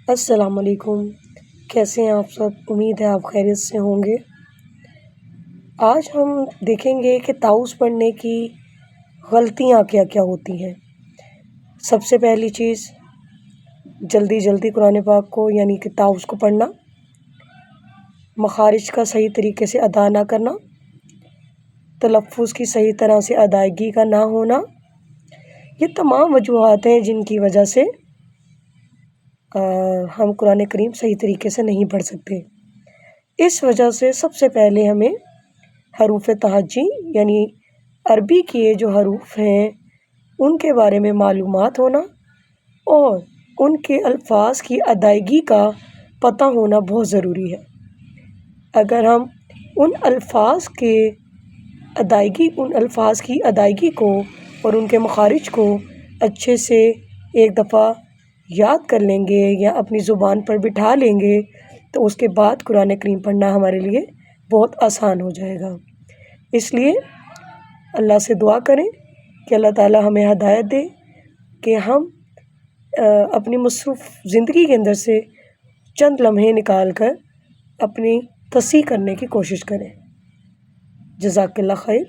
السلام علیکم، کیسے ہیں آپ سب؟ امید ہے آپ خیریت سے ہوں گے۔ آج ہم دیکھیں گے کہ تعوذ پڑھنے کی غلطیاں کیا کیا ہوتی ہیں۔ سب سے پہلی چیز، جلدی قرآن پاک کو یعنی کہ تعوذ کو پڑھنا، مخارج کا صحیح طریقے سے ادا نہ کرنا، تلفظ کی صحیح طرح سے ادائیگی کا نہ ہونا، یہ تمام وجوہات ہیں جن کی وجہ سے ہم قرآن کریم صحیح طریقے سے نہیں پڑھ سکتے۔ اس وجہ سے سب سے پہلے ہمیں حروف تہجی یعنی عربی کے جو حروف ہیں ان کے بارے میں معلومات ہونا اور ان کے الفاظ کی ادائیگی کا پتہ ہونا بہت ضروری ہے۔ اگر ہم ان الفاظ کی ادائیگی کو اور ان کے مخارج کو اچھے سے ایک دفعہ یاد کر لیں گے یا اپنی زبان پر بٹھا لیں گے تو اس کے بعد قرآن کریم پڑھنا ہمارے لیے بہت آسان ہو جائے گا۔ اس لیے اللہ سے دعا کریں کہ اللہ تعالی ہمیں ہدایت دے کہ ہم اپنی مصروف زندگی کے اندر سے چند لمحے نکال کر اپنی تصحیح کرنے کی کوشش کریں۔ جزاک اللہ خیر۔